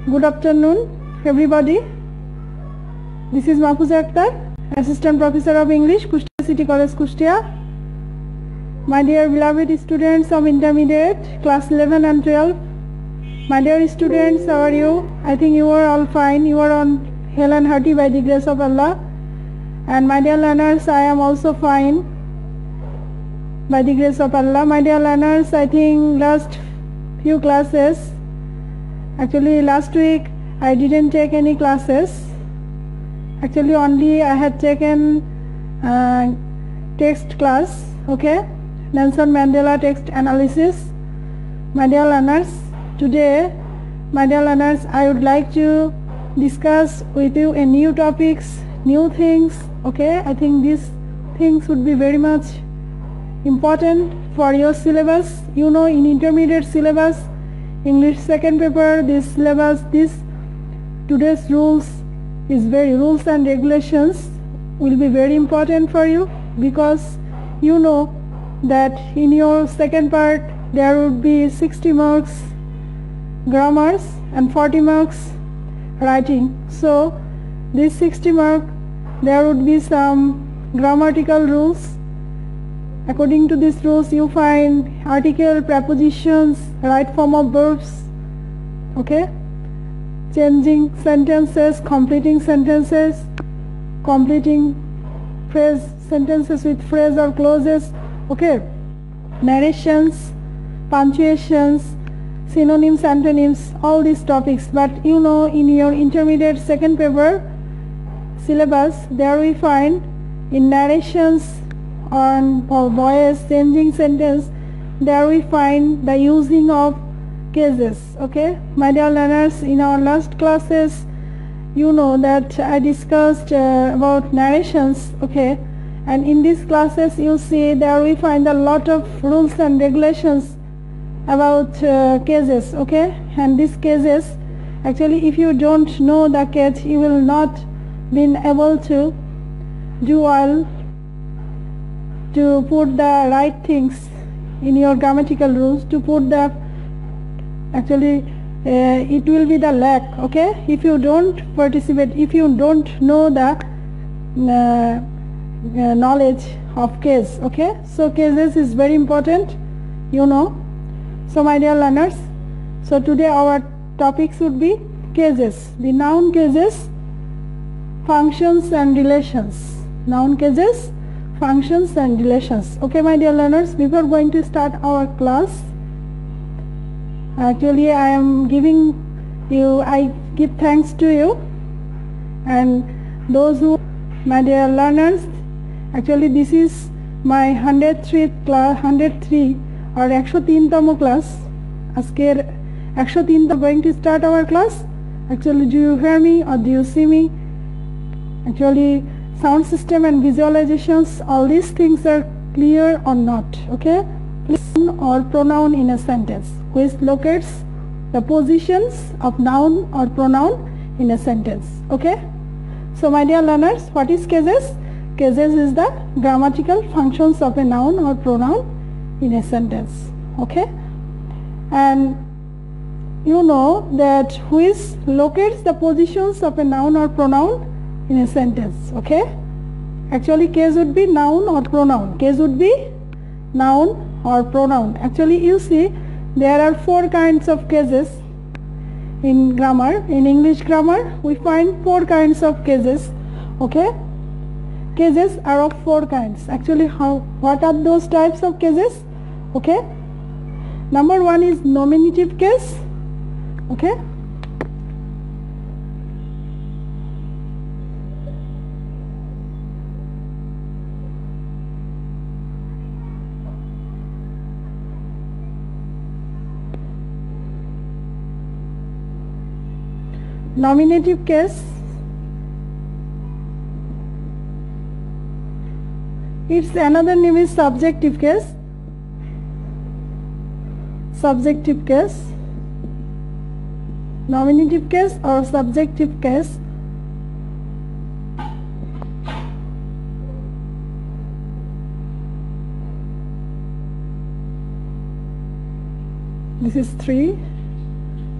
Good afternoon, everybody. This is Mahfuza Akhtar, Assistant Professor of English, Kushtia City College, Kushtia. My dear beloved students of intermediate, class 11 and 12. My dear students, how are you? I think you are all fine. You are on health and hearty by the grace of Allah. And my dear learners, I am also fine by the grace of Allah. My dear learners, I think last few classes, actually last week I didn't take any classes. Actually only I had taken text class, okay, Nelson Mandela text analysis. My dear learners, today, my dear learners, I would like to discuss with you a new topics, new things, okay. I think these things would be very much important for your syllabus. You know, in intermediate syllabus, English second paper, this syllabus, this today's rules and regulations will be very important for you, because you know that in your second part there would be 60 marks grammars and 40 marks writing. So this 60 mark, there would be some grammatical rules. According to these rules, you find article, prepositions, right form of verbs, okay, changing sentences, completing sentences, completing sentences with phrase or clauses, okay, narrations, punctuations, synonyms, antonyms, all these topics. But you know, in your intermediate second paper syllabus, there we find in narrations on voice, changing sentence, there we find the using of cases, okay. My dear learners, in our last classes, you know that I discussed about narrations, okay, and in these classes you see there we find a lot of rules and regulations about cases, okay. And these cases, actually if you don't know the case, you will not be able to do well to put the right things in your grammatical rules, to put the, actually it will be the lack, okay, if you don't participate, if you don't know the knowledge of case, okay. So cases is very important, you know. So my dear learners, so today our topics would be cases, the noun cases, functions and relations. Noun cases, functions and relations, okay. My dear learners, before going to start our class, actually I am giving you, I give thanks to you and those who, my dear learners, actually this is my 103 class, 103 or 103 class. Asker 103 going to start our class. Actually, do you hear me or do you see me? Actually, sound system and visualizations, all these things are clear or not, okay. Noun or pronoun in a sentence, which locates the positions of noun or pronoun in a sentence, okay. So my dear learners, what is cases? Cases is the grammatical functions of a noun or pronoun in a sentence, okay. And you know that which locates the positions of a noun or pronoun in a sentence, okay. Actually case would be noun or pronoun, case would be noun or pronoun. Actually you see there are 4 kinds of cases in grammar. In English grammar we find 4 kinds of cases, okay. Cases are of 4 kinds. Actually what are those types of cases, okay. Number 1 is nominative case, okay. Nominative case, its another name is subjective case. Subjective case, nominative case or subjective case. This is 3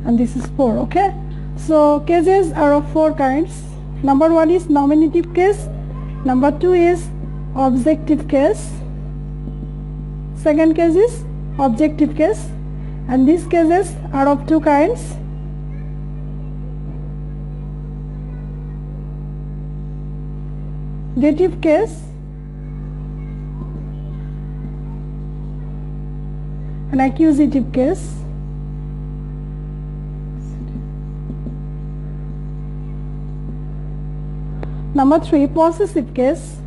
and this is 4, okay. So cases are of 4 kinds. Number 1 is nominative case, number 2 is objective case, second case is objective case, and these cases are of 2 kinds. Dative case and accusative case. Number 3, possessive case.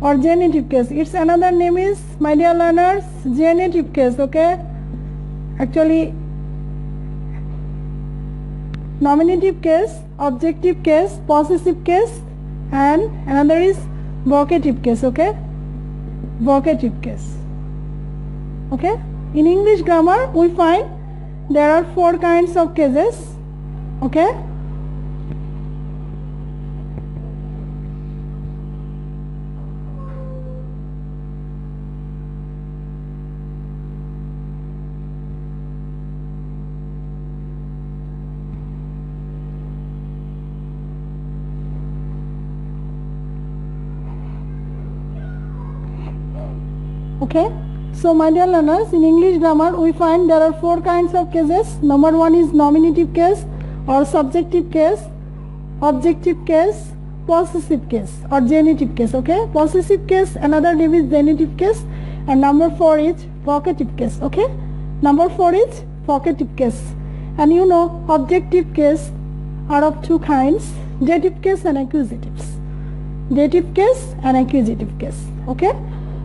Or genitive case. Its another name is, my dear learners, genitive case. Okay, actually nominative case, objective case, possessive case, and another is vocative case. Okay, vocative case. Okay, in English grammar we find there are 4 kinds of cases. Okay, okay. So my dear learners, in English grammar we find there are 4 kinds of cases. Number 1 is nominative case or subjective case, objective case, possessive case or genitive case. Okay, possessive case another name is genitive case, and number 4 is vocative case. Okay, number 4 is vocative case. And you know objective case are of 2 kinds, dative case and accusatives. Dative case and accusative case. Okay,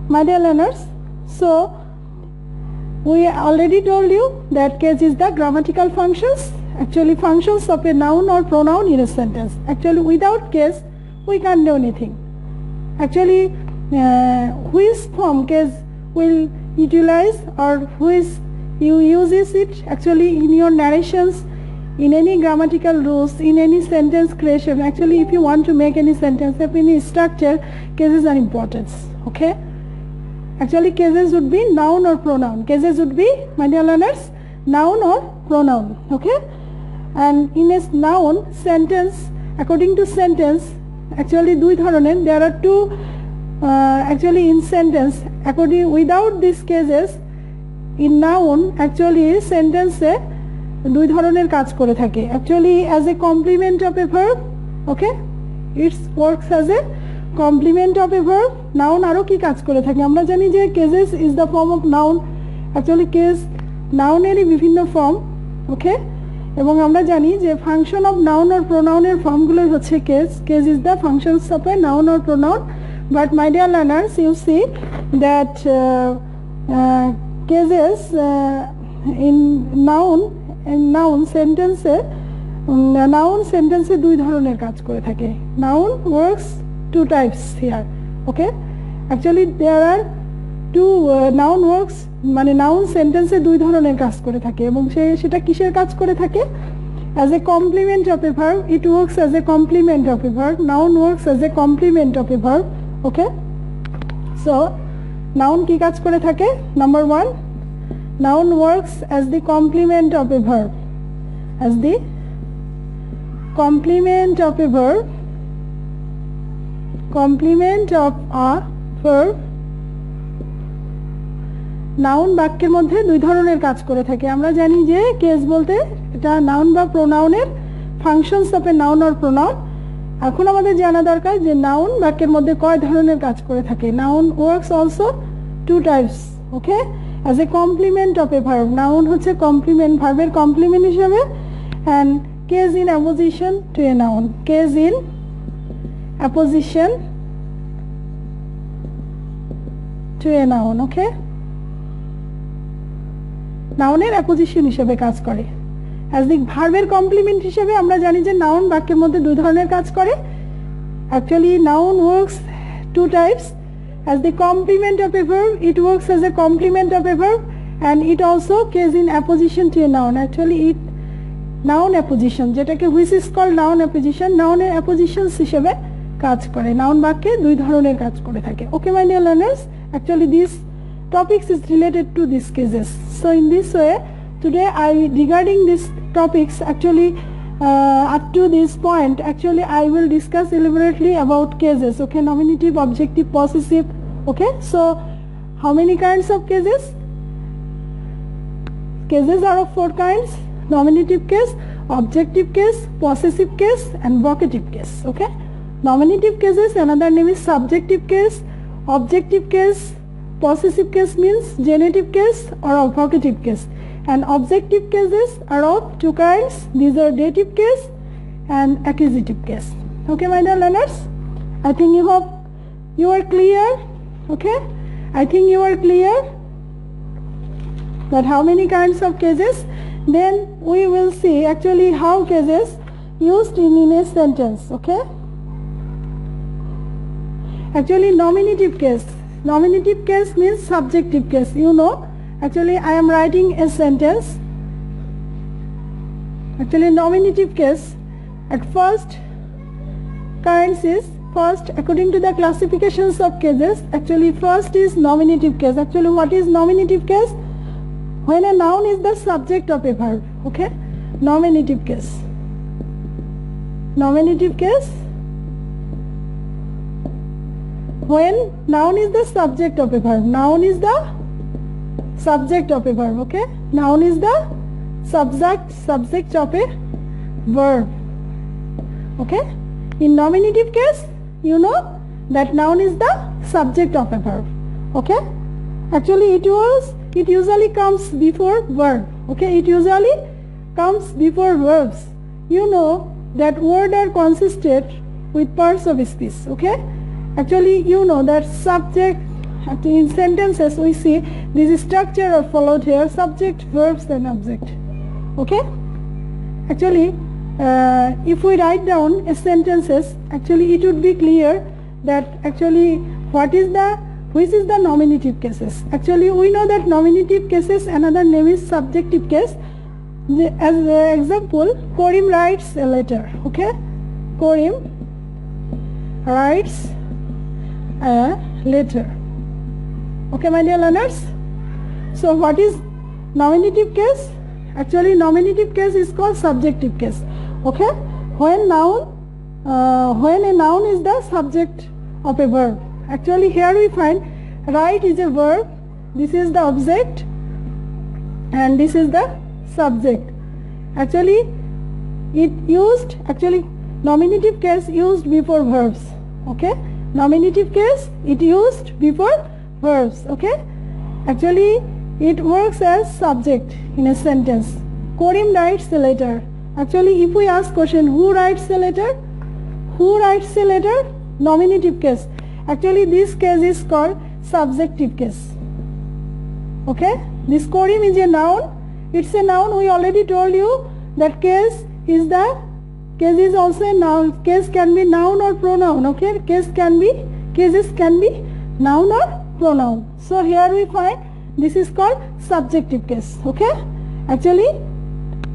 my dear learners, so we already told you that case is the grammatical functions, actually functions of a noun or pronoun in a sentence. Actually without case we can't do anything. Actually which form case will utilize or which you uses it actually in your narrations, in any grammatical rules, in any sentence creation. Actually if you want to make any sentence, any structure, cases are important. Okay, actually cases would be noun or pronoun. Cases would be, my dear learners, noun or pronoun. Okay, and in a noun sentence, according to sentence, actually দুই ধরনের, there are 2 actually in sentence. According without these cases in noun actually sentence এ 2 ধরনের কাজ করে থাকে. Actually as a complement of a verb. Okay, it works as a complement of a verb. Noun আরো কি কাজ করে থাকে আমরা জানি যে cases is the form of noun. Actually case noun এরই বিভিন্ন ফর্ম. ওকে, এবং আমরা জানি যে ফাংশন অফ নাউন অর প্রোনাউনের ফর্মগুলোই হচ্ছে case. Case is the functions of a noun or pronoun. But my dear learners, you see that cases in noun sentence A noun sentence এ 2 ধরনের কাজ করে থাকে. Noun works 2 types here. Okay, actually there are 2 noun works, মানে noun sentence এ 2 ধরনের কাজ করে থাকে এবং সেটা কিসের কাজ করে থাকে? As a complement of a verb, it works as a complement of a verb. Noun works as a complement of a verb. Okay, so noun কি কাজ করে থাকে? Number 1, noun works as the complement of a verb. As the complement of a verb. Complement of a verb. Noun বাক্যের মধ্যে 2 ধরনের কাজ করে থাকে. আমরা জানি যে কেস বলতে এটা নাউন বা প্রোনাউনের functions of a noun or pronoun. এখন আমাদের জানা দরকার যে নাউন বাক্যের মধ্যে কয় ধরনের কাজ করে থাকে. Noun works also 2 types. Okay, as a complement of a verb. Noun হচ্ছে কমপ্লিমেন্ট, ভার্বের কমপ্লিমেন্ট হিসাবে, and case in apposition to a noun. Case in apposition to a noun. Okay, নাউনের অ্যাপোজিশন হিসেবে কাজ করে. অ্যাজ দি ভার্বের complement হিসেবে আমরা জানি যে নাউন বাক্যের মধ্যে 2 ধরনের কাজ করে. Actually noun works 2 types. As the complement of a verb, it works as a complement of a verb, and it also case in apposition to a noun. Actually it noun apposition, যেটাকে which is called noun apposition, নাউনের appositions হিসেবে কাজ করে. Noun বাক্যে 2 ধরনের কাজ করে থাকে. Okay my dear learners, actually this topics is related to these cases. So in this way, today regarding these topics, actually up to this point, actually I will discuss elaborately about cases. Okay, nominative, objective, possessive. Okay, so how many kinds of cases? Cases are of 4 kinds: nominative case, objective case, possessive case, and vocative case. Okay, nominative cases, another name is subjective case. Objective case, possessive case means genitive case or vocative case, and objective cases are of 2 kinds. These are dative case and accusative case. Okay, my dear learners, I think you are clear. Okay, I think you are clear that how many kinds of cases. Then we will see actually how cases used in a sentence. Okay, actually nominative case means subjective case. You know, actually I am writing a sentence. Actually nominative case at first kinds is first, according to the classifications of cases, actually first is nominative case. Actually what is nominative case? When a noun is the subject of a verb. Okay, nominative case. Nominative case when noun is the subject of a verb. Noun is the subject of a verb. Okay, noun is the subject of a verb. Okay, in nominative case, you know that noun is the subject of a verb. Okay, actually it usually comes before verb. Okay, it usually comes before verbs. You know that words are consisted with parts of speech. Okay, actually you know that subject, in sentences we see this structure are followed here: subject, verbs, and object. Okay, actually if we write down a sentences, actually it would be clear that actually which is the nominative cases. Actually we know that nominative cases, another name is subjective case. As an example, Karim writes a letter. Okay, Karim writes a letter. Okay, my dear learners, so what is nominative case? Actually nominative case is called subjective case. Okay, when a noun is the subject of a verb. Actually here we find write is a verb, this is the object, and this is the subject. Actually nominative case used before verbs. Okay, nominative case it used before verbs. Okay, actually it works as subject in a sentence. Karim writes a letter. Actually if we ask question, who writes a letter? Who writes a letter? Nominative case. Actually this case is called subjective case. Okay, this Karim is a noun. It's a noun. We already told you that case is also a noun. Case can be noun or pronoun. Okay, cases can be noun or pronoun. So here we find this is called subjective case. Okay, actually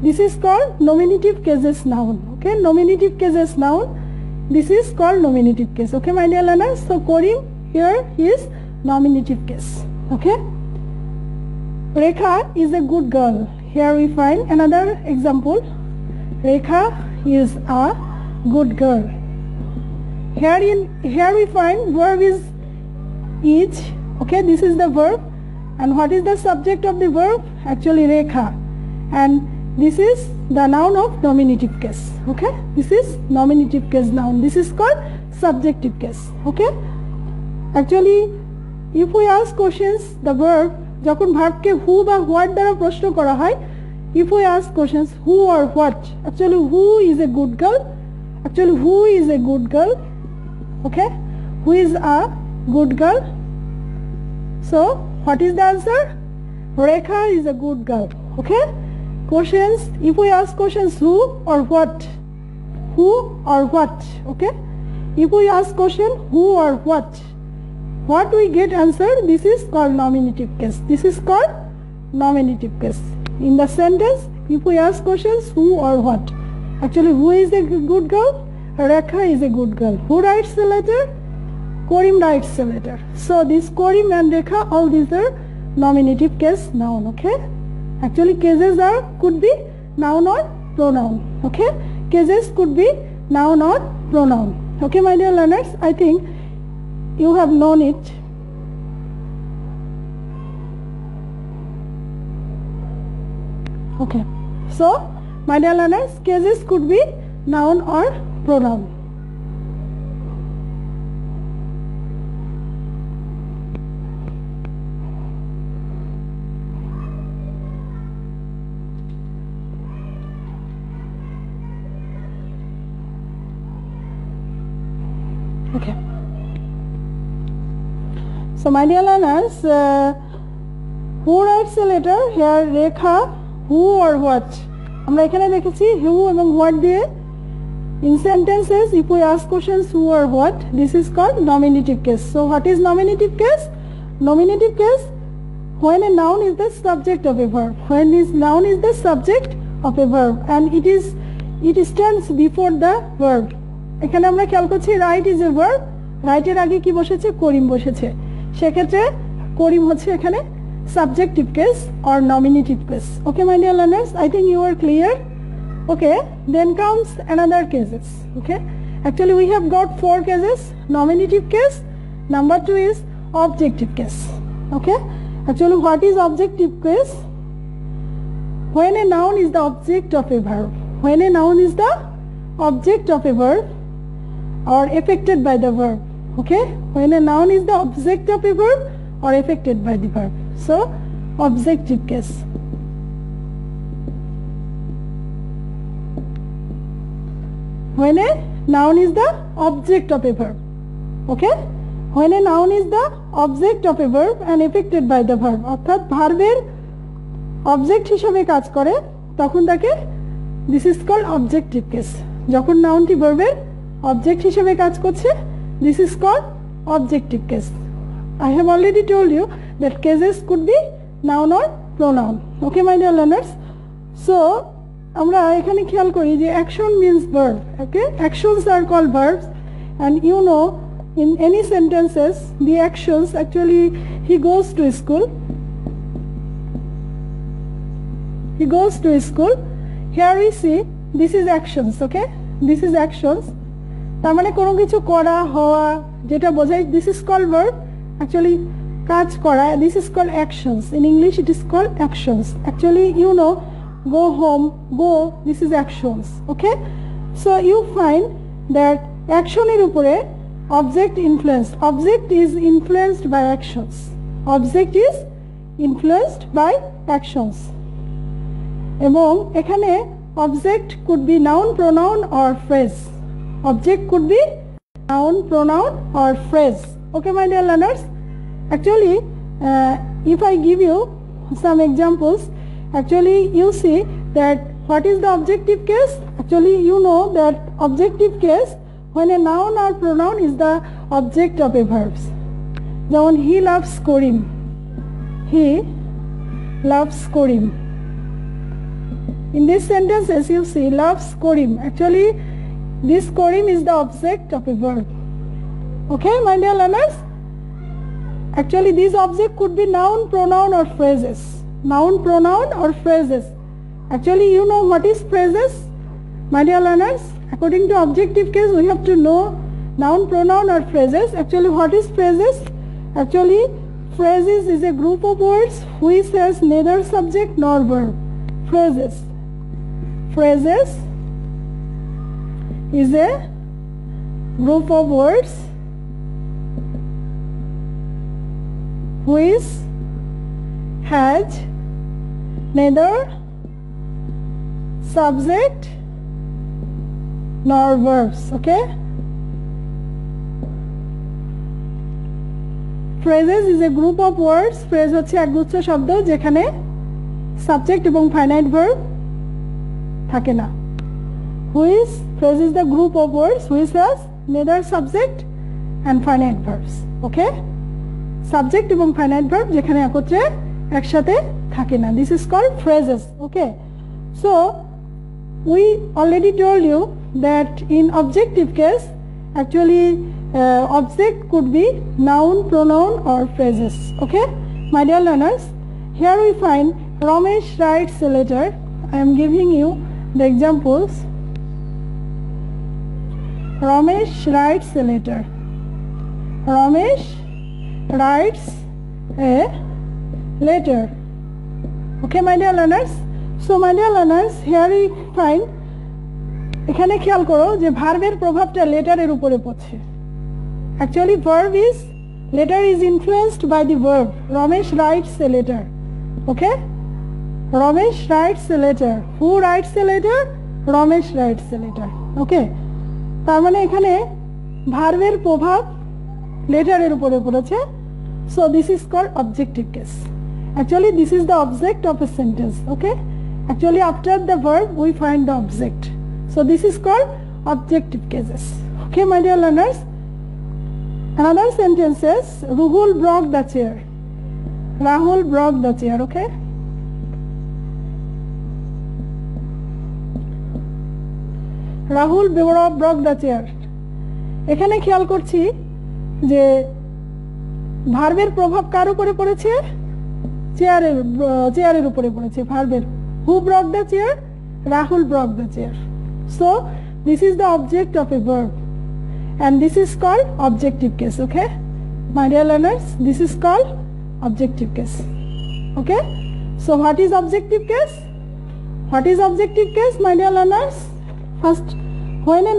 this is called nominative cases noun. Okay, nominative cases noun, this is called nominative case. Okay, my dear learners, so Karim here is nominative case. Okay, Rekha is a good girl. Here we find another example. Rekha is a good girl. Here we find verb is. Okay, this is the verb, and what is the subject of the verb? Actually Rekha, and this is the noun of nominative case. Okay, this is nominative case noun. This is called subjective case. Okay, actually if we ask questions, the verb যখন ভার্বকে who বা what দ্বারা প্রশ্ন করা হয়, if we ask questions who or what, actually who is a good girl? Actually who is a good girl? Okay, who is a good girl? So what is the answer? Rekha is a good girl. Okay, questions, if we ask questions who or what, who or what. Okay, if we ask question who or what we get answer, this is called nominative case. This is called nominative case. In the sentence, if we ask questions who or what, actually who is a good girl? Rekha is a good girl. Who writes the letter? Karim writes the letter. So this Karim and Rekha, all these are nominative case noun. Okay, actually cases could be noun or pronoun. Okay, cases could be noun or pronoun. Okay, my dear learners, I think you have known it. Okay, so my dear learners, cases could be noun or pronoun. Okay, so my dear learners, who writes a letter? Here Rekha, who or what? আমরা এখানে দেখেছি who এবং what দিয়ে in sentences if we ask questions who or what, this is called nominative case. So what is nominative case? Nominative case when a noun is the subject of a verb, when this noun is the subject of a verb and it stands before the verb. এখানে আমরা খেয়াল করছি right is a verb, রাইটের আগে কি বসেছে? করিম বসেছে, সেক্ষেত্রে করিম হচ্ছে এখানে subjective case or nominative case. Okay my dear learners, I think you are clear. Okay, then comes another cases. Okay, actually we have got 4 cases. Nominative case, number 2 is objective case. Okay, actually what is objective case? When a noun is the object of a verb, when a noun is the object of a verb or affected by the verb. Okay, when a noun is the object of a verb or affected by the verb. So objective case. When a noun is the object of a verb. Okay, when a noun is the object of a verb and affected by the verb, অর্থাৎ ভার্বের object হিসেবে কাজ করে তখন তাকে this is called objective case. যখন নাউনটি ভার্বের object হিসেবে কাজ করছে, this is called objective case. I have already told you that cases could be noun or pronoun. Okay my dear learners, so আমরা এখানে খেয়াল করি যে action means verb. Okay, actions are called verbs and you know in any sentences the actions, actually he goes to school, he goes to school. Here we see this is actions. Okay, this is actions, তার মানে কোনো কিছু করা হওয়া যেটা বোঝায়, this is called verb. Actually কাজ করা, this is called actions. In English it is called actions. Actually you know go home, go, this is actions. Okay, so you find that action এর উপরে object influence, object is influenced by actions, object is influenced by actions. এবং এখানে object could be noun, pronoun or phrase. Object could be noun, pronoun or phrase. Okay my dear learners, actually if I give you some examples, actually you see that what is the objective case. Actually you know that objective case when a noun or pronoun is the object of a verb. যেমন he loves Korim, he loves Korim. In these sentences you see loves Korim, actually this Korim is the object of a verb. Okay my dear learners, actually this object could be noun, pronoun or phrases. Noun, pronoun or phrases. Actually you know what is phrases my dear learners. According to objective case we have to know noun, pronoun or phrases. Actually what is phrases? Actually phrases is a group of words which has neither subject nor verb. Phrases, phrases is a group of words which has neither subject nor verbs. Okay, phrases is a group of words. Phrase হচ্ছে একগুচ্ছ শব্দ যেখানে subject এবং finite verb থাকে না. Which phrase is the group of words which has neither subject and finite verbs. Okay, subject এবং finite verb যেখানে একত্রে একসাথে থাকে না, this is called phrases. Okay, so we already told you that in objective case actually object could be noun, pronoun or phrases. Okay, My dear learners, here we find Ramesh writes a letter. I am giving you the examples. Ramesh writes a letter. Ramesh writes a letter. Okay, my dear learners. So, my dear learners, here we find এখানে খেয়াল করো যে ভার্বের প্রভাবটা লেটারের উপরে পড়ছে actually verb is letter is influenced by the verb. Ramesh writes a letter. Okay, Ramesh writes a letter. Who writes a letter? Ramesh writes a letter. Okay, তার মানে এখানে ভার্বের প্রভাব লেটারের উপরে পড়েছে. So this is called objective case. Actually this is the object of a sentence. Okay, actually after the verb we find the object. So this is called objective cases. Okay, my dear learners. Another sentence says Rahul broke the chair. Rahul broke the chair. Okay, Rahul broke the chair. এখানে খেয়াল করছি যে ভার্বের প্রভাব কার উপরে পড়েছে চেয়ারের উপরে পড়েছে ভার্বের who broke the chair? Rahul broke the chair. So this is the object of a verb and this is called objective case. Okay, my dear learners, this is called objective case. Okay, so what is objective case? What is objective case, my dear learners? First, when a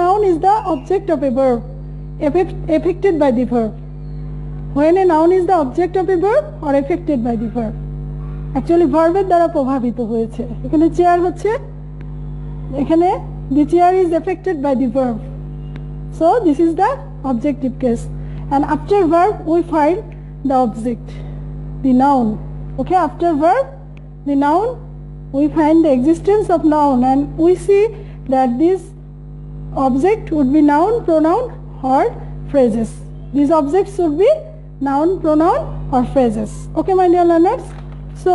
noun is the object of a verb affected by the verb. When a noun is the object of a verb or affected by the verb. Actually ভার্বের দ্বারা প্রভাবিত হয়েছে এখানে chair হচ্ছে এখানে the chair is affected by the verb. So this is the objective case and after verb we find the object, the noun. Okay, after verb the noun we find the existence of noun and we see that this object would be noun, pronoun or phrases. These objects should be noun, pronoun or phrases. Okay, my dear learners. So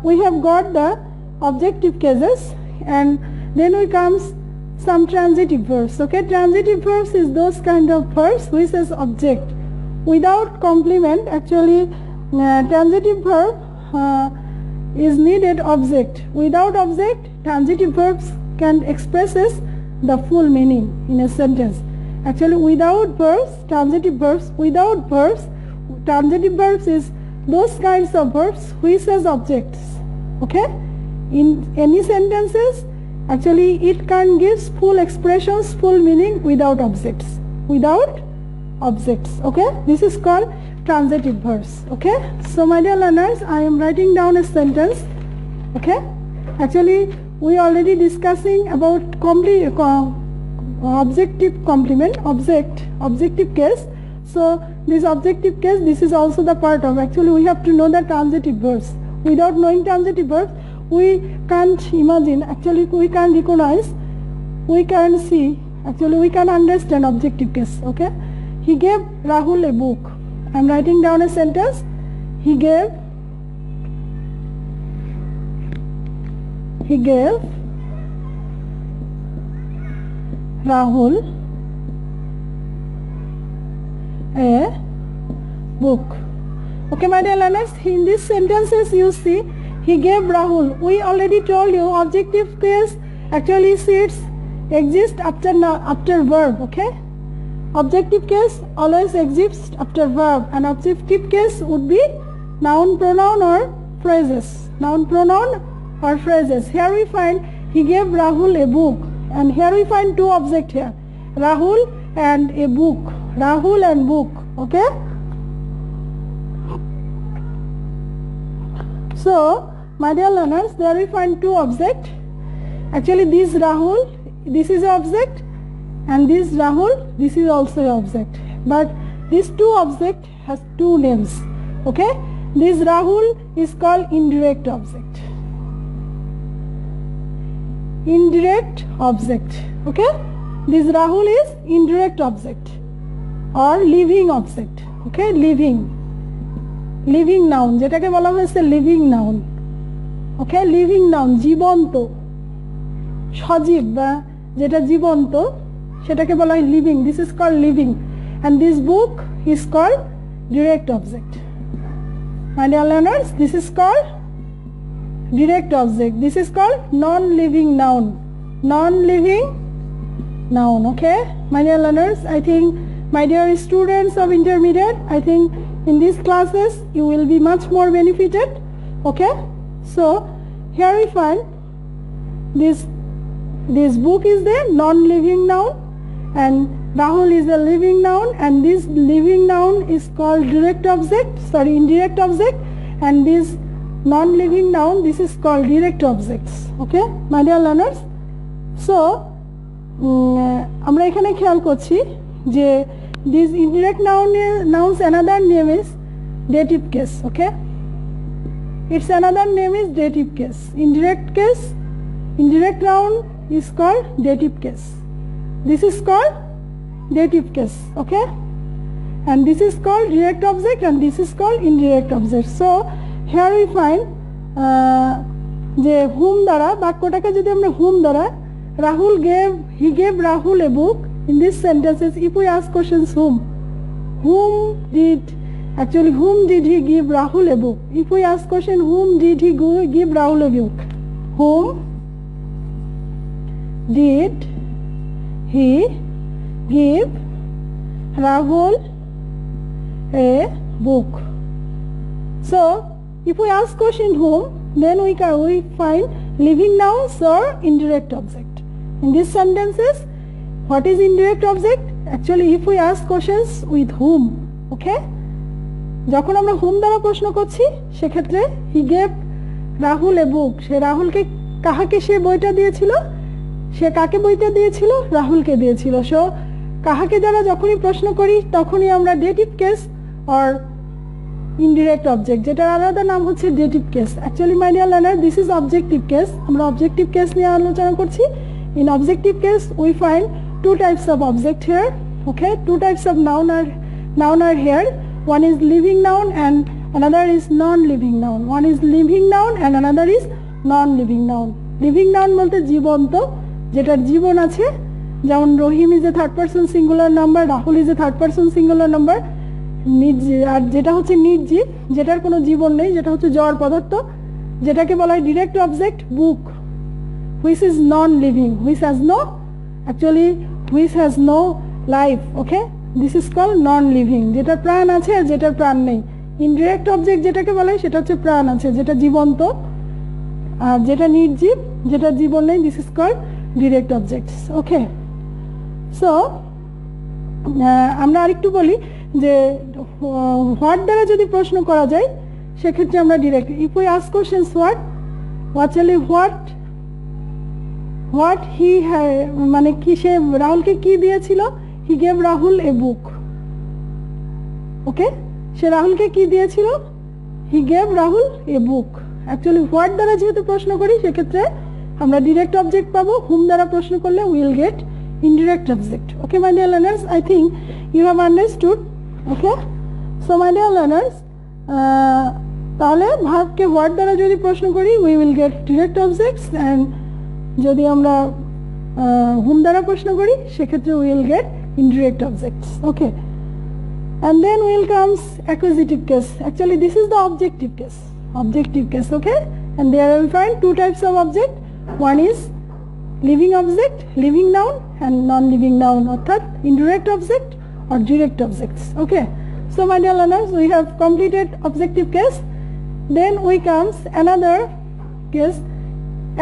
we have got the objective cases and then we comes some transitive verbs. Okay, transitive verbs is those kind of verbs which has object without complement. Actually transitive verb is needed object. Without object transitive verbs can expresses the full meaning in a sentence. Actually without verbs, transitive verbs, without verbs, transitive verbs is those kinds of verbs which has objects. Okay, in any sentences actually it can give full expressions, full meaning without objects. Okay, this is called transitive verbs. Okay, so my dear learners, I am writing down a sentence. Okay, actually we already discussing about objective complement, objective case. So this objective case, this is also the part of, actually we have to know the transitive verbs. Without knowing transitive verbs we can't imagine, actually we can't recognize, we can't see, actually we can't understand objective case. Okay, he gave Rahul a book. I'm writing down a sentence. He gave Rahul a book. Okay, my dear learners, in these sentences you see he gave Rahul. We already told you objective case actually exist after verb. Okay, objective case always exists after verb and objective case would be noun, pronoun or phrases. Noun, pronoun or phrases. Here we find he gave Rahul a book and here we find two objects here, Rahul and a book. Rahul and book. Okay, so my dear learners, there we find two objects. Actually this Rahul, this is an object and this Rahul, this is also an object, but these two objects has two names. Okay, this Rahul is called indirect object. Okay, this Rahul is indirect object or living object. Okay, living noun, যেটাকে বলা হয়েছে living noun. Okay, living noun, জীবন্ত, সজীব বা যেটা জীবন্ত সেটাকে বলা হয় living. This is called living and this book is called direct object. My dear learners, this is called direct object. This is called non-living noun. Non-living noun. Okay, my dear learners, I think, my dear students of intermediate, I think in these classes you will be much more benefited. Okay, so here we find this book is the non-living noun, and Rahul is a living noun, and this living noun is called indirect object, and this non-living noun, this is called direct objects. Okay, my dear learners, so আমরা এখানে খেয়াল করছি যে this indirect nouns another name is dative case. Okay, its another name is dative case. Indirect noun is called dative case. This is called dative case. Okay, and this is called direct object, and this is called indirect object. So here we find যে whom দ্বারা বাক্যটাকে যদি আমরা whom দ্বারা he gave Rahul a book. In these sentences, if we ask questions whom did he give Rahul a book? If we ask question whom did he give Rahul a book? Whom did he give Rahul a book? So if we ask question whom, then we find living nouns or indirect object. In these sentences, what is indirect object? Actually, if we ask questions with whom, okay, যখন আমরা whom দ্বারা প্রশ্ন করছি সেক্ষেত্রে he gave Rahul a book, সে রাহুলকে কাহাকে সে বইটা দিয়েছিল, সে কাকে বইটা দিয়েছিল, রাহুলকে দিয়েছিল। সো কাহাকে দ্বারা যখনই প্রশ্ন করি তখনই আমরা dative case or indirect object, যেটার আলাদা নাম হচ্ছে dative case. Actually, my dear learner, this is objective case. আমরা objective case নিয়ে আলোচনা করছি। In objective case, we find two types of object here. Okay, two types of noun are here. One is living noun and another is non-living noun. One is living noun and another is non-living noun. Living noun বলতে জীবন্ত, যেটার জীবন আছে, যেমন রহিম is a third person singular number, Rahul is a third person singular number. আর যেটা হচ্ছে নির্জীব, যেটার কোনো জীবন নেই, যেটা হচ্ছে জড় পদার্থ, যেটাকে বলা হয় direct object book, which is non-living, which has no life. Okay, this is called non-living, যেটা প্রাণ আছে আর যেটার প্রাণ নেই। ইনডিরেক্ট অবজেক্ট যেটাকে বলা হয় সেটা হচ্ছে প্রাণ আছে, যেটা জীবন্ত, আর যেটা নির্জীব, যেটা জীবন নেই, this is called direct objects. Okay, so আমরা আরেকটু বলি যে হোয়াট দ্বারা যদি প্রশ্ন করা যায় সেক্ষেত্রে আমরা direct, if we ask questions actually what he মানে কি সে রাহুলকে কি দিয়েছিল, he gave Rahul a book. ওকে, সে রাহুলকে কি দিয়েছিল, he gave Rahul a book. Actually what দ্বারা যেহেতু প্রশ্ন করি সেক্ষেত্রে আমরা ডিরেক্ট অবজেক্ট পাবো, whom দ্বারা প্রশ্ন করলে we will get indirect object. Okay, my dear learners, I think you have understood. Okay, so my dear learners, তাহলে ভার্বকে what দ্বারা যদি প্রশ্ন করি we will get direct objects, and যদি আমরা whom দ্বারা প্রশ্ন করি সেক্ষেত্রে we will get indirect objects. Okay, and then will comes accusative case. Actually this is the objective case. Okay, and there we find two types of object. One is living object, living noun, and non-living noun, অর্থাৎ indirect object or direct objects. Okay, so my dear learners, we have completed objective case. Then we comes another case,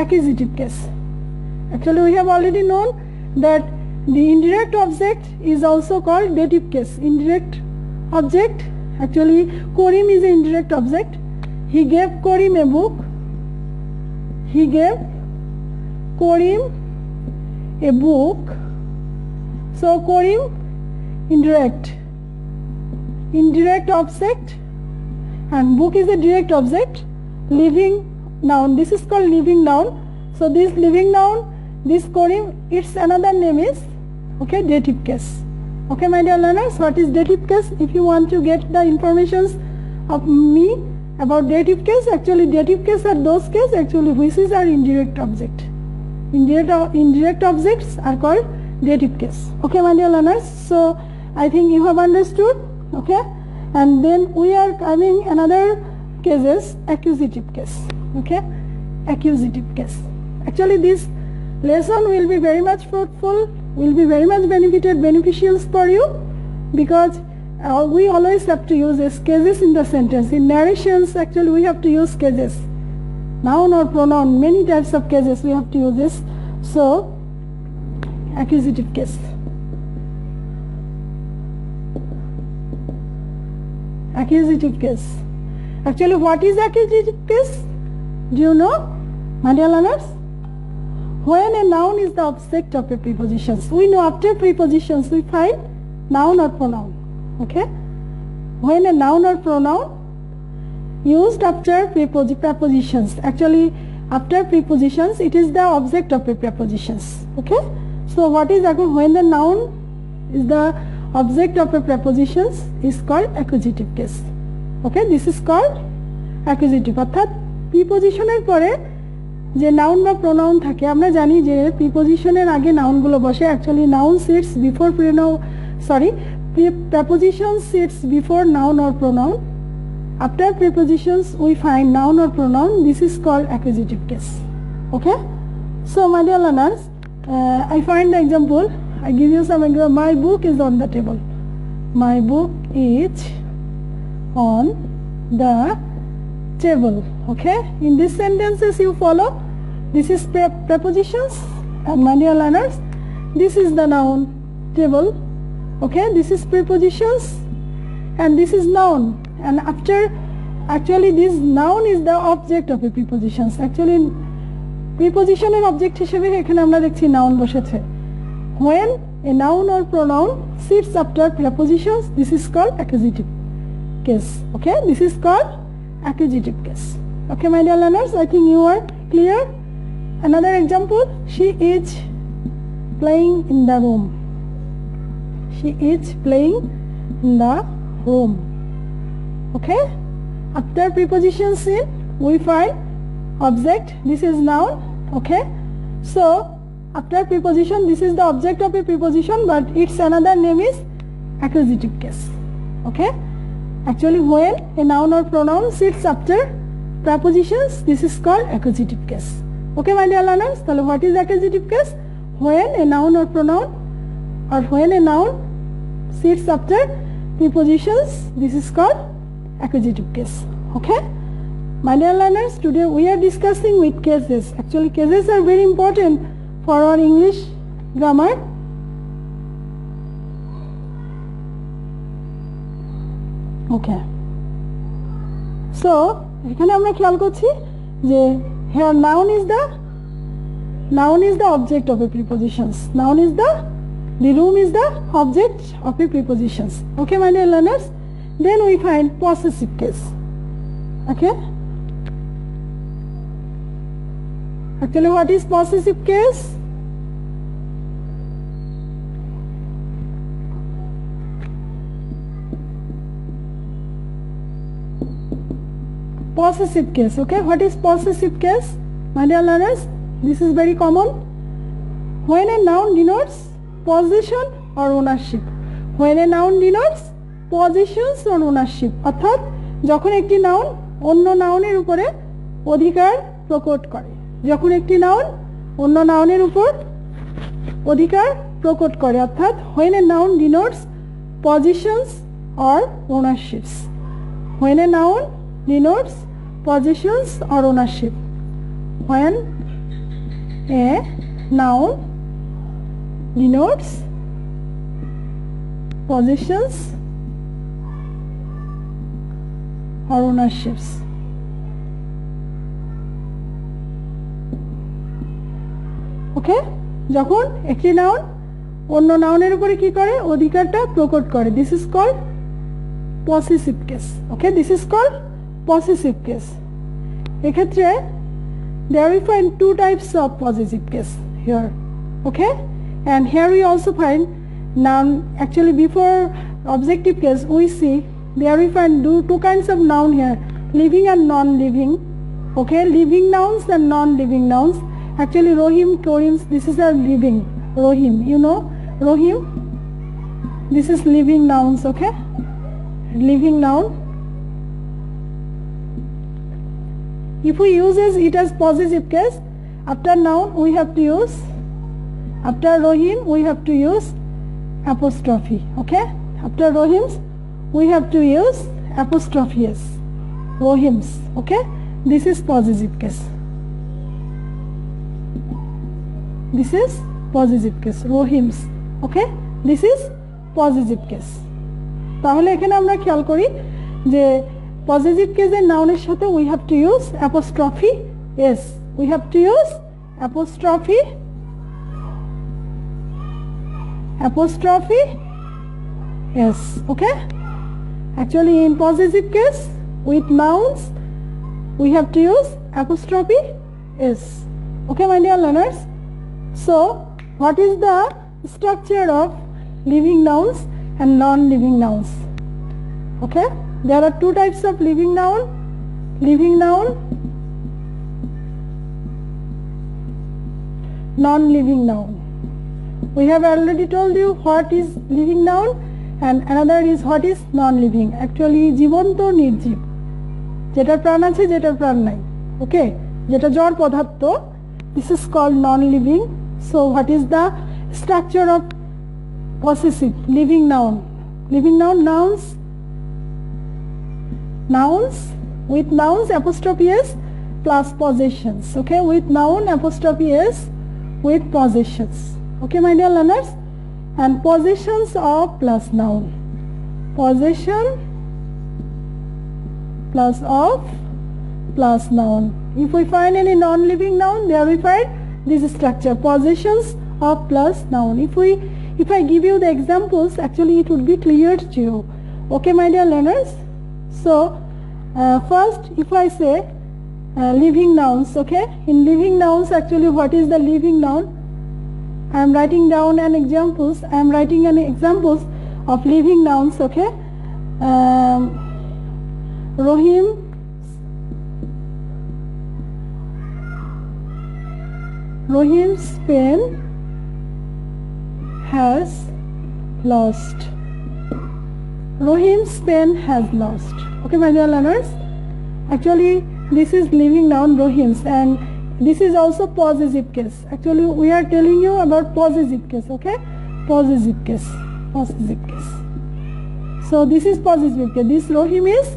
accusative case. Actually we have already known that the indirect object is also called dative case. Indirect object, actually Karim is an indirect object. He gave Karim a book. He gave Karim a book. So Karim indirect object, and book is a direct object. Living noun, this is called living noun. So this living noun, this Karim, its another name is, okay, dative case. Okay, my dear learners, what is dative case? If you want to get the informations of me about dative case, actually dative case are those cases actually which is our indirect object. Indirect objects are called dative case. Okay, my dear learners, so I think you have understood. Okay, and then we are having another cases, accusative case. Okay, accusative case. Actually this lesson will be very much fruitful, will be very much beneficial for you, because we always have to use these cases in the sentence. In narrations actually we have to use cases, noun or pronoun, many types of cases we have to use this. So accusative case. Accusative case. Actually what is accusative case? Do you know, my dear learners? When a noun is the object of a preposition, we know after prepositions we find noun or pronoun. Okay, when a noun or pronoun used after prepositions, actually after prepositions it is the object of a prepositions. Okay, so what is when the noun is the object of a prepositions is called accusative case. Okay, this is called accusative. অর্থাৎ প্রিপজিশনের পরে যে noun বা pronoun থাকে, আমরা জানি যে প্রিপজিশনের আগে নাউনগুলো বসে। Actually noun sits before preposition sits before noun or pronoun. After prepositions we find noun or pronoun. This is called accusative case. Okay, so my dear learners, I find the example. I give you some example. My book is on the table. My book is on the table. Okay, in these sentences you follow, this is prepositions, and my dear learners, this is the noun table. Okay, this is prepositions and this is noun, and after actually this noun is the object of a prepositions. Actually preposition এর object হিসেবে এখানে আমরা দেখছি noun বসেছে। When a noun or pronoun sits after prepositions, this is called accusative case. Okay, this is called accusative case. Okay, my dear learners, I think you are clear. Another example, she is playing in the room. She is playing in the room. Okay, after prepositions in we find object, this is noun. Okay, so after preposition this is the object of a preposition, but its another name is accusative case. Okay, actually when a noun or pronoun sits after prepositions, this is called accusative case. Okay, my dear learners, so what is accusative case? When a noun or pronoun or when a noun sits after prepositions, this is called accusative case. Okay, my dear learners, today we are discussing with cases. Actually cases are very important for our English grammar. Okay, so এখানে আমরা খেয়াল করছি যে here noun is the object of a prepositions. Noun is the room is the object of a prepositions. Okay, my dear learners, then we find possessive case. Okay, actually what is possessive case? Possessive case. Okay, what is possessive case, my dear learners? This is very common. When a noun denotes possession or ownership. When a noun denotes possessions or ownership, অর্থাৎ যখন একটি noun অন্য নাউনের উপরে অধিকার প্রকট করে, যখন একটি নাউন অন্য নাউনের উপর অধিকার প্রকট করে, অর্থাৎ when a noun denotes possessions or ownerships. When a noun denotes possessions or ownership. When a noun denotes possessions or ownerships. Okay, যখন একটি নাউন অন্য নাউনের উপরে কি করে অধিকারটা প্রকট করে, this is called possessive case. Okay, this is called possessive case. এক্ষেত্রে there we find two types of possessive case here. Okay, and here we also find noun. Actually before objective case we see there we find two kinds of noun here, living and non-living. Okay, living nouns and non-living nouns. Actually Rohim, Korim, this is a living. Rohim, you know Rohim, this is living nouns. Okay, living noun. If we use it as possessive case, after noun we have to use, after Rohim we have to use apostrophe. Okay, after Rohims we have to use apostrophe s, Rohims. Okay, this is possessive case. This is possessive case, Rohims. Okay, this is possessive case. তাহলে এখানে আমরা খেয়াল করি যে positive কেসের নাউনের সাথে we have to use apostrophe s. We have to use apostrophe s. Okay, actually in possessive case with nouns we have to use apostrophe s. Okay, my dear learners, so what is the structure of living nouns and non-living nouns? Okay, there are two types of living noun, non-living noun. We have already told you what is living noun and another is what is non-living. Actually জীবন্ত নির্জীব, যেটার প্রাণ আছে যেটার প্রাণ নাই, ওকে, যেটা জড় পদার্থ, this is called non-living. So what is the structure of possessive living noun? Living noun, nouns with nouns apostrophe s plus possessions. Okay, with noun apostrophe s with possessions. Okay, my dear learners, and possessions of plus noun, possession plus of plus noun. If we find any non-living noun, there we find this structure, possessions of plus noun. If I give you the examples, actually it would be clear to you. Okay, my dear learners, so first if I say living nouns, okay, in living nouns actually what is the living noun? I am writing down an examples. I am writing an examples of living nouns. Okay, Rohim's pen has lost. Rohim's pen has lost. Okay, my dear learners, actually this is living noun Rohim's, and this is also possessive case. Actually we are telling you about possessive case. Okay, possessive case. So this is possessive case. This Rohim is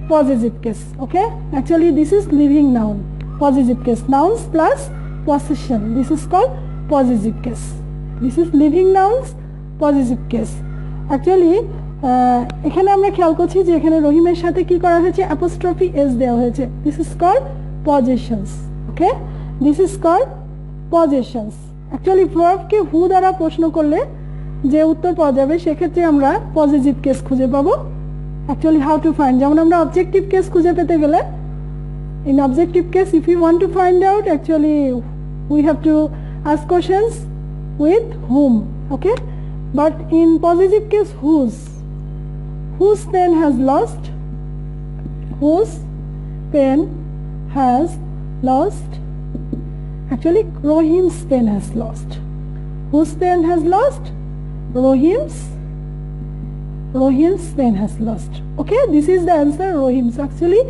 possessive case. Okay, actually this is living noun, possessive case, nouns plus possession. This is called possessive case. This is living nouns possessive case. Actually এখানে আমরা খেয়াল করছি যে এখানে রহিমের সাথে কি করা হয়েছে, অ্যাপোস্ট্রফি এস দেওয়া হয়েছে. This is called possessions. Okay, this is called possessions. Actually ভার্বকে হু দ্বারা প্রশ্ন করলে যে উত্তর পাওয়া যাবে সেক্ষেত্রে আমরা পজিটিভ কেস খুঁজে পাবো. অ্যাকচুয়ালি হাউ টু ফাইন্ড, যেমন আমরা অবজেক্টিভ কেস খুঁজে পেতে গেলে in objective case if we want to find out, actually we have to ask questions with whom. Okay, but in possessive case whose pen has lost, whose pen has lost, actually Rohim's pen has lost. Whose pen has lost? Rohim's pen has lost. Okay, this is the answer, Rohim's. Actually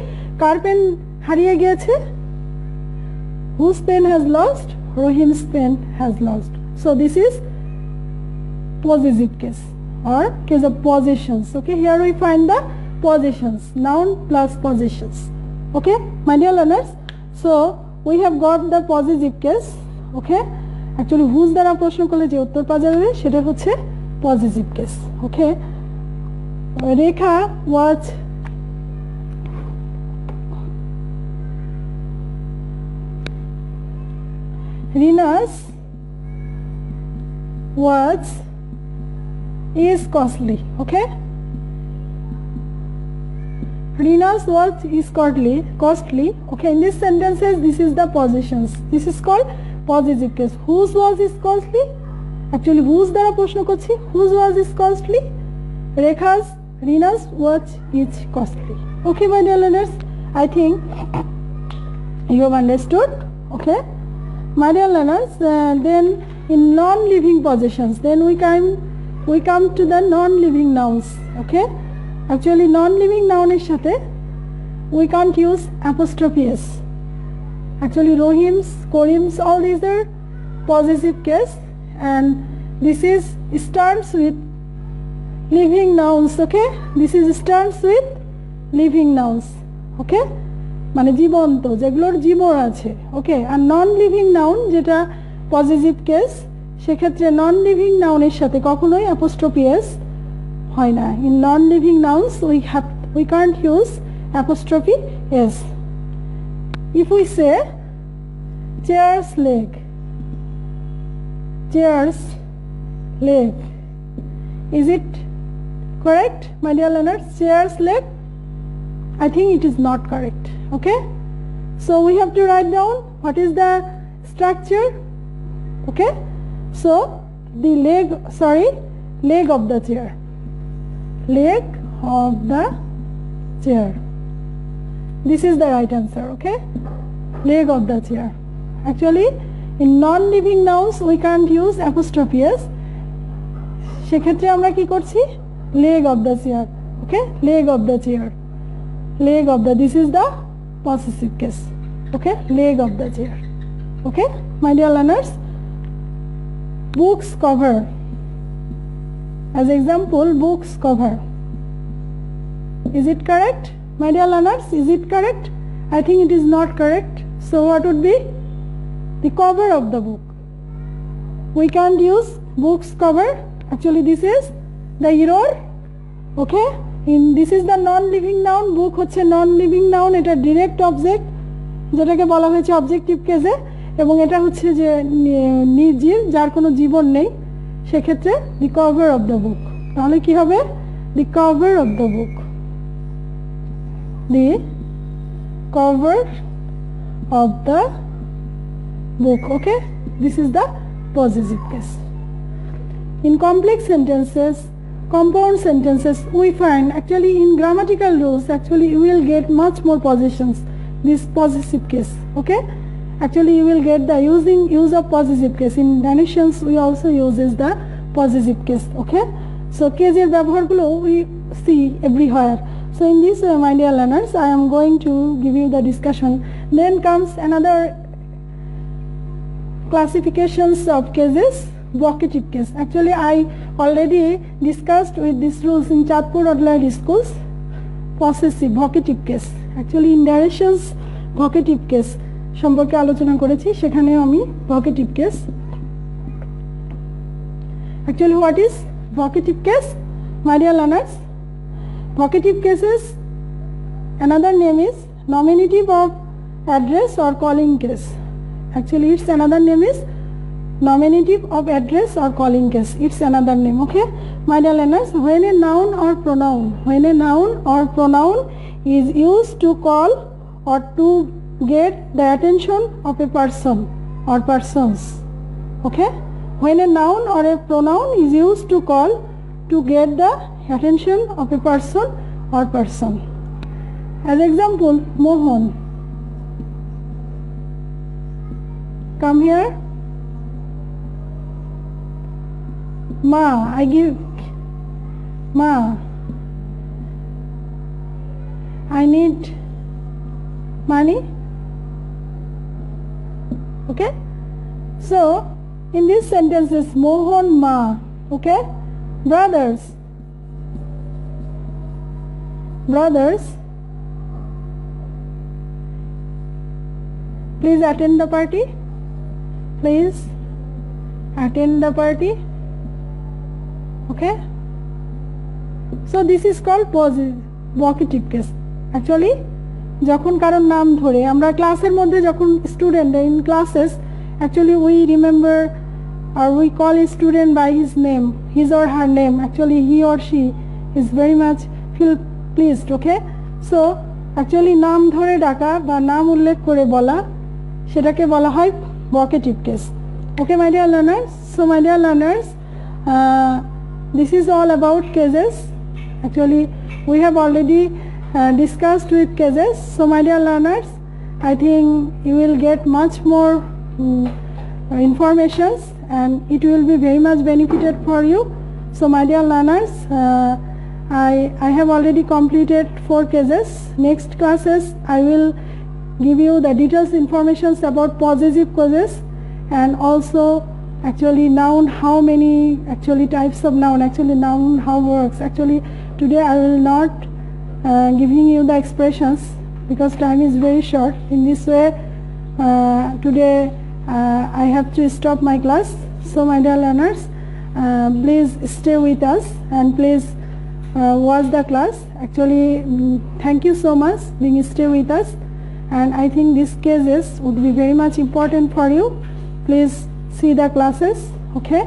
কার pen হারিয়ে গিয়েছে? Whose pen has lost? Rohim's pen has lost. So this is possessive case or case of possessions. Okay, here we find the possessions, noun plus possessions. Okay, my dear learners, so we have got the possessive case. Okay, actually whose দ্বারা প্রশ্ন করলে যে উত্তর পাওয়া যাবে সেটা হচ্ছে possessive case. Okay, Rekha was Rina's watch is costly. Okay, Rina's watch is costly. Okay, in this sentences this is the possessions. This is called possessive case. Whose watch is costly? Actually whose দ্বারা প্রশ্ন করছি, whose watch is costly? Rina's watch is costly. Okay, my dear learners, I think you have understood. Okay, my dear learners, then in non-living possessions, then we come to the non-living nouns. Okay, actually non-living noun এর সাথে we can't use apostrophe s. Actually Rohims, Korims, all these are possessive case, and this is starts with living nouns. Okay, this is starts with living nouns. Okay, মানে জীবন্ত, যেগুলোর জীবন আছে। ওকে, আর non living noun যেটা positive case, সেক্ষেত্রে non living নাউনের সাথে কখনোই apostrophe S হয় না। In non living nouns we can't use apostrophe s. If we say chair's leg, chair's leg, is it correct, my dear learners? Chair's leg? I think it is not correct. Okay, so we have to write down what is the structure. Okay, so the leg of the chair, leg of the chair, this is the right answer. Okay, leg of the chair. Actually in non-living nouns we can't use apostrophe s, সেক্ষেত্রে আমরা কি করছি, leg of the chair. Okay, leg of the chair, leg of the, this is the possessive case. Okay, leg of the chair. Okay, my dear learners, books cover, as example books cover, is it correct, my dear learners? Is it correct? I think it is not correct. So what would be the cover of the book? We can't use books cover. Actually this is the error. Okay, this is the non-living noun. book হচ্ছে non-living noun, এটা direct object যেটাকে বলা হয়েছে objective কেসে, এবং এটা হচ্ছে যে নির্জীব, যার কোনো জীবন নেই, সেক্ষেত্রে the cover of the book. তাহলে কি হবে, the cover of the book, the cover of the book. Okay, this is the possessive case. In complex sentences, compound sentences, we find actually in grammatical rules actually you will get much more possessions, this possessive case. Okay, actually you will get the use of possessive case. In narrations we also uses the possessive case. Okay, so case এর ব্যবহারগুলো we see everywhere. So in this way, my dear learners, I am going to give you the discussion. Then comes another classifications of cases, vocative case. Actually I already discussed with these rules in Chatpur Ordinary Schools, possessive vocative case. Actually in narrations vocative case সম্পর্কে আলোচনা করেছি, সেখানে আমি vocative case. Actually what is vocative case, my dear learners? Vocative cases, another name is nominative of address or calling case. Actually its another name is nominative of address or calling case. It's another name. Okay, my dear learners, when a noun or pronoun, when a noun or pronoun is used to call or to get the attention of a person or persons. Okay, when a noun or a pronoun is used to call to get the attention of a person or person. As example, Mohan, come here. Ma, I give, Ma, I need money. Okay, so in these sentences, Mohan, Ma. Okay, brothers, please attend the party, please attend the party. Okay, so this is called vocative case. Actually যখন কারোর নাম ধরে আমরা ক্লাসের মধ্যে, যখন student in classes, actually we remember or we call a student by his name, his or her name. Actually he or she is very much feel pleased. Okay, so actually নাম ধরে ডাকা বা নাম উল্লেখ করে বলা, সেটাকে বলা হয় vocative case. Okay, my dear learners, so my dear learners, this is all about cases. Actually we have already discussed with cases. So my dear learners, I think you will get much more informations and it will be very much benefited for you. So my dear learners, I have already completed 4 cases. Next classes I will give you the details informations about possessive clauses and also actually noun, how many actually types of noun, actually noun how works. Actually today I will not giving you the expressions because time is very short. In this way today I have to stop my class. So my dear learners, please stay with us and please watch the class. Actually thank you so much being stay with us, and I think these cases would be very much important for you. Please see the classes, okay?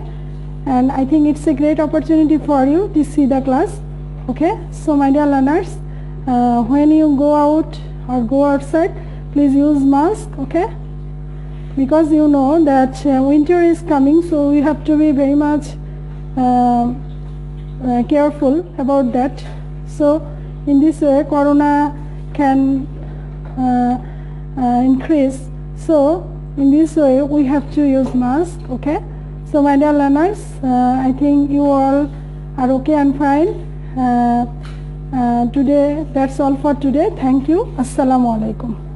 And I think it's a great opportunity for you to see the class, okay? So my dear learners, when you go out or go outside, please use mask, okay? Because you know that winter is coming, so we have to be very much careful about that. So in this way corona can increase, so in this way we have to use mask, okay? So my dear learners, I think you all are okay and fine. Today that's all for today. Thank you. Assalamu alaikum.